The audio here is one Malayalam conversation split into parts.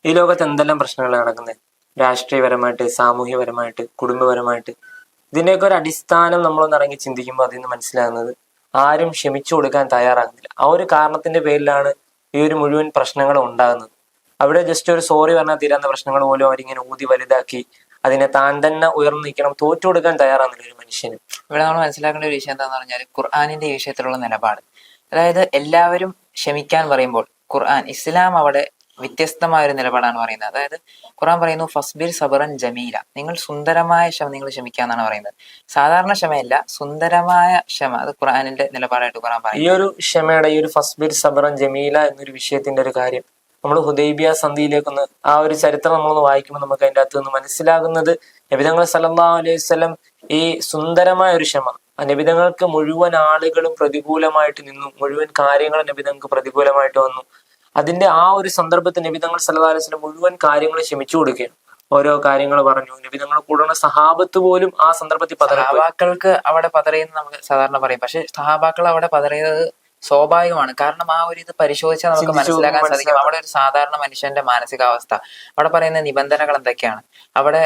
ഈ ലോകത്ത് എന്തെല്ലാം പ്രശ്നങ്ങളാണ് നടക്കുന്നത്? രാഷ്ട്രീയപരമായിട്ട്, സാമൂഹ്യപരമായിട്ട്, കുടുംബപരമായിട്ട്. ഇതിന്റെയൊക്കെ ഒരു അടിസ്ഥാനം നമ്മളൊന്ന് ഇറങ്ങി ചിന്തിക്കുമ്പോൾ അതിൽ നിന്ന് മനസ്സിലാകുന്നത് ആരും ക്ഷമിച്ചു കൊടുക്കാൻ തയ്യാറാകുന്നില്ല. ആ ഒരു കാരണത്തിന്റെ പേരിലാണ് ഈ ഒരു മുഴുവൻ പ്രശ്നങ്ങളും ഉണ്ടാകുന്നത്. അവിടെ ജസ്റ്റ് ഒരു സോറി പറഞ്ഞാൽ തീരാവുന്ന പ്രശ്നങ്ങൾ പോലും അവരിങ്ങനെ ഊതി വലുതാക്കി അതിനെ താൻ തന്നെ ഉയർന്നു നിൽക്കണം, തോറ്റു കൊടുക്കാൻ തയ്യാറാകുന്നില്ല ഒരു മനുഷ്യന്. ഇവിടെ നമ്മൾ മനസ്സിലാക്കേണ്ട ഒരു വിഷയം എന്താണെന്ന് പറഞ്ഞാൽ ഖുർആാനിന്റെ ഈ വിഷയത്തിലുള്ള നിലപാട്. അതായത് എല്ലാവരും ക്ഷമിക്കാൻ പറയുമ്പോൾ ഇസ്ലാം അവിടെ വ്യത്യസ്തമായ ഒരു നിലപാടാണ് പറയുന്നത്. അതായത് ഖുർആൻ പറയുന്നു ഫസ്ബിർ സബറൻ ജമീല, നിങ്ങൾ സുന്ദരമായ ക്ഷമ നിങ്ങൾ ക്ഷമിക്കാന്നാണ് പറയുന്നത്. സാധാരണ ക്ഷമയല്ല, സുന്ദരമായ ക്ഷമ. അത് ഖുർആനിന്റെ നിലപാടായിട്ട് ഖുർആൻ പറയും. ഈ ഒരു ക്ഷമയുടെ ഈ ഒരു ഫസ്ബിർ സബറൻ ജമീല എന്നൊരു വിഷയത്തിന്റെ ഒരു കാര്യം നമ്മൾ ഹുദൈബിയ സന്ധിയിലേക്കൊന്ന് ആ ഒരു ചരിത്രം നമ്മളൊന്ന് വായിക്കുമ്പോൾ നമുക്ക് അതിൻ്റെ അകത്ത് നിന്ന് മനസ്സിലാകുന്നത് നബിതങ്ങൾ സല്ലല്ലാഹു അലൈഹി വസല്ലം ഈ സുന്ദരമായ ഒരു ക്ഷമ, നബിതങ്ങൾക്ക് മുഴുവൻ ആളുകളും പ്രതികൂലമായിട്ട് നിന്നു, മുഴുവൻ കാര്യങ്ങളും നബിതങ്ങൾക്ക് പ്രതികൂലമായിട്ട് വന്നു. അതിന്റെ ആ ഒരു സന്ദർഭത്തിൽ നബിതങ്ങൾ സല്ലല്ലാഹു അലൈഹി വസല്ലം മുഴുവൻ കാര്യങ്ങളും ക്ഷമിച്ചു കൊടുക്കുകയാണ്. ഓരോ കാര്യങ്ങൾ പറഞ്ഞു. നബിതങ്ങൾ കൂടുന്ന സഹാബത്ത് പോലും ആ സന്ദർഭത്തിൽ സഹാബാക്കൾക്ക് അവിടെ പതറിയെന്ന് നമുക്ക് സാധാരണ പറയും. പക്ഷെ സഹാബാക്കൾ അവിടെ പതറിയത് സ്വാഭാവികമാണ്. കാരണം ആ ഒരു ഇത് പരിശോധിച്ചാൽ നമുക്ക് മനസ്സിലാക്കാൻ സാധിക്കും അവിടെ ഒരു സാധാരണ മനുഷ്യന്റെ മാനസികാവസ്ഥ. അവിടെ പറയുന്ന നിബന്ധനകൾ എന്തൊക്കെയാണ്? അവിടെ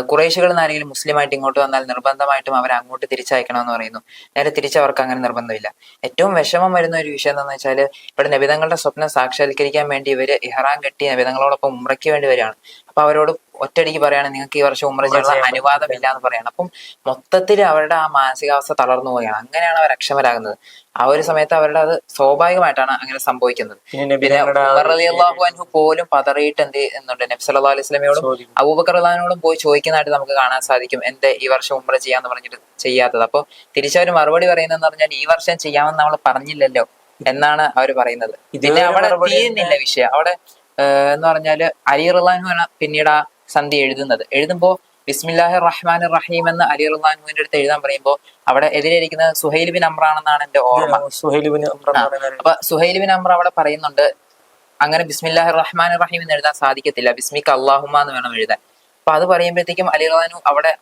കുറേശികളിൽ നിന്ന് ആരെങ്കിലും മുസ്ലിമായിട്ട് ഇങ്ങോട്ട് വന്നാൽ നിർബന്ധമായിട്ടും അവരെ അങ്ങോട്ട് തിരിച്ചയക്കണമെന്ന് പറയുന്നു. നേരെ തിരിച്ചവർക്ക് അങ്ങനെ നിർബന്ധമില്ല. ഏറ്റവും വിഷമം വരുന്ന ഒരു വിഷയം എന്താണെന്ന് വെച്ചാൽ ഇവിടെ നബിതങ്ങളുടെ സ്വപ്നം സാക്ഷാത്കരിക്കാൻ വേണ്ടി ഇവര് ഇഹ്റാം കെട്ടി നബിതങ്ങളോടൊപ്പം ഉംറയ്ക്ക് വേണ്ടി വരികയാണ്. അപ്പൊ അവരോട് ഒറ്റയടിക്ക് പറയാണ് നിങ്ങൾക്ക് ഈ വർഷം ഉംറ ചെയ്യാനുള്ള അനുവാദമില്ല എന്ന് പറയാണ്. അപ്പം മൊത്തത്തിൽ അവരുടെ ആ മാനസികാവസ്ഥ തളർന്നു പോവുകയാണ്. അങ്ങനെയാണ് അവർ അക്ഷമരാകുന്നത്. ആ ഒരു സമയത്ത് അവരുടെ അത് സ്വാഭാവികമായിട്ടാണ് അങ്ങനെ സംഭവിക്കുന്നത്. പിന്നെ ഉമർ റളിയല്ലാഹു അൻഹു പോലും പതറിയിട്ട് എന്ത് ചെയ്യുന്നുണ്ട്? നബി സല്ലല്ലാഹു അലൈഹി വസല്ലമയോടും അബൂബക്കർ റളിയല്ലാഹുവിനോടും പോയി ചോദിക്കുന്നതായിട്ട് നമുക്ക് കാണാൻ സാധിക്കും. എന്റെ ഈ വർഷം ഉംറ ചെയ്യാന്ന് പറഞ്ഞിട്ട് ചെയ്യാത്തത്. അപ്പൊ തിരിച്ചവർ മറുപടി പറയുന്നതെന്ന് പറഞ്ഞാൽ ഈ വർഷം ചെയ്യാമെന്ന് നമ്മൾ പറഞ്ഞില്ലല്ലോ എന്നാണ് അവർ പറയുന്നത്. പിന്നെ അവിടെ തീരുന്നില്ല വിഷയം. അവിടെ എന്ന് പറഞ്ഞാല് അലി റളിയല്ലാഹു അൻഹു പിന്നീട് ആ സന്ധി എഴുതുമ്പോ ബിസ്മില്ലാഹിർ റഹ്മാനിർ റഹീം എന്ന് അലി റളിയല്ലാഹു അൻഹുവിന്റെ അടുത്ത് എഴുതാൻ പറയുമ്പോൾ അവിടെ എതിരെയിരിക്കുന്നത് സുഹൈൽ ബിൻ അംർ ആണെന്നാണ് എന്റെ ഓർമ്മ. അപ്പൊ സുഹൈൽ ബിൻ അംർ അവിടെ പറയുന്നുണ്ട് അങ്ങനെ ബിസ്മില്ലാഹിർ റഹ്മാനിർ റഹീം എന്ന് എഴുതാൻ സാധിക്കത്തില്ല, ബിസ്മിക അല്ലാഹുമ്മ എന്ന് വേണം എഴുതാൻ. അപ്പൊ അത് പറയുമ്പോഴത്തേക്കും അലി റളിയല്ലാഹു അൻഹു അവിടെ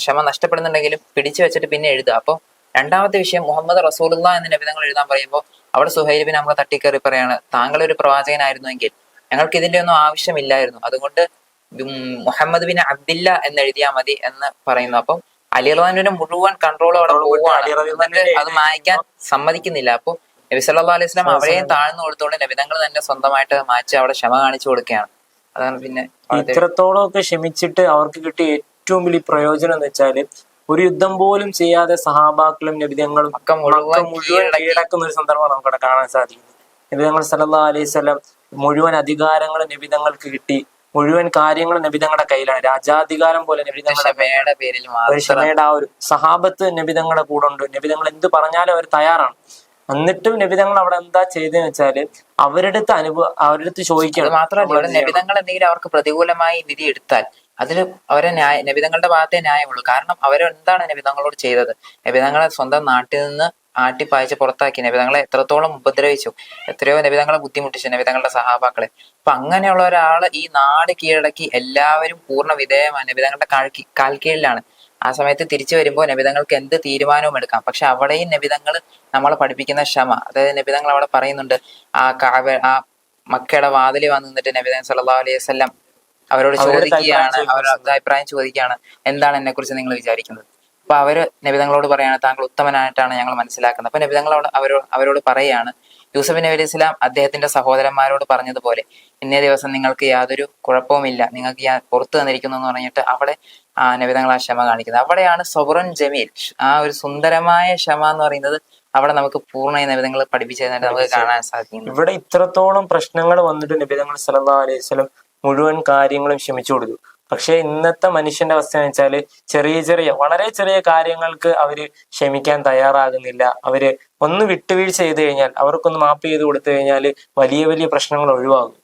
ക്ഷമ നഷ്ടപ്പെടുന്നുണ്ടെങ്കിലും പിടിച്ചു വെച്ചിട്ട് പിന്നെ എഴുതുക. അപ്പൊ രണ്ടാമത്തെ വിഷയം മുഹമ്മദ് റസൂലുള്ളാഹി എന്ന് നബിതങ്ങൾ എഴുതാൻ പറയുമ്പോൾ അവിടെ സുഹൈൽ ബിൻ അംർ തട്ടിക്കയറി പറയാണ് താങ്കൾ ഒരു പ്രവാചകനായിരുന്നുവെങ്കിൽ ഞങ്ങൾക്ക് ഇതിന്റെ ഒന്നും ആവശ്യമില്ലായിരുന്നു, അതുകൊണ്ട് മുഹമ്മദ് ബിൻ അബ്ദില്ല എന്ന് എഴുതിയാൽ മതി എന്ന് പറയുന്നു. അപ്പം അലി റളിയല്ലാഹുവിന്റെ മുഴുവൻ കൺട്രോൾ അവിടെ പോവുകയാണ്. അത് മായ്ക്കാൻ സമ്മതിക്കുന്നില്ല. അപ്പൊ നബി സല്ലല്ലാഹു അലൈഹി വസല്ലം അവരെയും താഴ്ന്നു കൊടുത്തോണ്ട് നബിതങ്ങൾ തന്നെ സ്വന്തമായിട്ട് മാറ്റി അവിടെ ക്ഷമ കാണിച്ചു കൊടുക്കുകയാണ്. അതാണ് പിന്നെ ഇത്രത്തോളം ഒക്കെ ക്ഷമിച്ചിട്ട് അവർക്ക് കിട്ടിയ ഏറ്റവും വലിയ പ്രയോജനം എന്ന് വെച്ചാല് ഒരു യുദ്ധം പോലും ചെയ്യാതെ സഹാബാക്കളും നബിതങ്ങളും ഒക്കെ മുഴുവൻ കീഴടക്കുന്ന ഒരു സന്ദർഭം നമുക്കവിടെ കാണാൻ സാധിക്കുന്നു. നബിതങ്ങൾ സല്ലല്ലാഹു അലൈഹി വസല്ലം മുഴുവൻ അധികാരങ്ങളും നബിതങ്ങൾക്ക് കിട്ടി, മുഴുവൻ കാര്യങ്ങളും നബിതങ്ങളുടെ കയ്യിലാണ്. രാജാധികാരം പോലെ നബിതങ്ങളുടെ പേരിൽ ക്ഷമയുടെ ആ ഒരു സഹാബത്ത് നബിതങ്ങളുടെ കൂടെ ഉണ്ട്. നബിതങ്ങൾ എന്ത് പറഞ്ഞാലും അവർ തയ്യാറാണ്. എന്നിട്ടും നബിതങ്ങൾ അവിടെ എന്താ ചെയ്തതെന്ന് വെച്ചാല് അവരുടെ അടുത്ത് ചോദിക്കണം. മാത്രമല്ല നബിതങ്ങൾ എന്തെങ്കിലും അവർക്ക് പ്രതികൂലമായി വിധി എടുത്താൽ അതിൽ അവരെ നബിതങ്ങളുടെ ഭാഗത്തെ ന്യായമുള്ളൂ. കാരണം അവരെന്താണ് നബിതങ്ങളോട് ചെയ്തത്? നബിതങ്ങളെ സ്വന്തം നാട്ടിൽ നിന്ന് ആട്ടിപ്പായച്ച് പുറത്താക്കി, നബിതങ്ങളെ എത്രത്തോളം ഉപദ്രവിച്ചു, എത്രയോ നബിതങ്ങളെ ബുദ്ധിമുട്ടിച്ചു നബിതങ്ങളുടെ സഹാബാക്കളെ. അപ്പൊ അങ്ങനെയുള്ള ഒരാള് ഈ നാട് കീഴടക്കി എല്ലാവരും പൂർണ്ണ വിധേയമാണ്, നബിതങ്ങളുടെ കാൽക്കീഴിലാണ്. ആ സമയത്ത് തിരിച്ചു വരുമ്പോൾ നബിതങ്ങൾക്ക് എന്ത് തീരുമാനവും എടുക്കാം. പക്ഷെ അവിടെയും നബിതങ്ങൾ നമ്മളെ പഠിപ്പിക്കുന്ന ക്ഷമ. അതായത് നബിതങ്ങൾ അവിടെ പറയുന്നുണ്ട് ആ മക്കയുടെ വാതിൽ വന്ന് നിന്നിട്ട് നബിതങ്ങൾ സല്ലല്ലാഹു അലൈഹി വസല്ലം അവരോട് ചോദിക്കുകയാണ്, അവരുടെ അഭിപ്രായം ചോദിക്കുകയാണ്, എന്താണ് എന്നെ കുറിച്ച് നിങ്ങൾ വിചാരിക്കുന്നത്? അപ്പൊ അവര് നബിതങ്ങളോട് പറയാണ് താങ്കൾ ഉത്തമനായിട്ടാണ് ഞങ്ങൾ മനസ്സിലാക്കുന്നത്. അപ്പൊ നബിതങ്ങൾ അവരോട് പറയുകയാണ് യൂസഫ് നബി അലൈഹി സ്വലാം അദ്ദേഹത്തിന്റെ സഹോദരന്മാരോട് പറഞ്ഞതുപോലെ ഇന്നേ ദിവസം നിങ്ങൾക്ക് യാതൊരു കുഴപ്പവുമില്ല, നിങ്ങൾക്ക് ഞാൻ പുറത്തു തന്നിരിക്കുന്നു എന്ന് പറഞ്ഞിട്ട് അവിടെ നബിതങ്ങൾ ആ ക്ഷമ കാണിക്കുന്നത്. അവിടെയാണ് സബറുൻ ജമീൽ, ആ ഒരു സുന്ദരമായ ക്ഷമ എന്ന് പറയുന്നത് അവിടെ നമുക്ക് പൂർണ്ണമായി നബിതങ്ങൾ പഠിപ്പിച്ചതായിട്ട് നമുക്ക് കാണാൻ സാധിക്കും. ഇവിടെ ഇത്രത്തോളം പ്രശ്നങ്ങൾ വന്നിട്ട് നബിതങ്ങൾ സല്ലല്ലാഹു അലൈഹി വസല്ലം മുഴുവൻ കാര്യങ്ങളും ക്ഷമിച്ചു കൊടുത്തു. പക്ഷെ ഇന്നത്തെ മനുഷ്യന്റെ അവസ്ഥ എന്ന് വെച്ചാല് വളരെ ചെറിയ കാര്യങ്ങൾക്ക് അവര് ക്ഷമിക്കാൻ തയ്യാറാകുന്നില്ല. അവര് ഒന്ന് വിട്ടുവീഴ്ച ചെയ്ത് കഴിഞ്ഞാൽ, അവർക്കൊന്ന് മാപ്പ് ചെയ്ത് കൊടുത്തു കഴിഞ്ഞാൽ വലിയ വലിയ പ്രശ്നങ്ങൾ ഒഴിവാകും.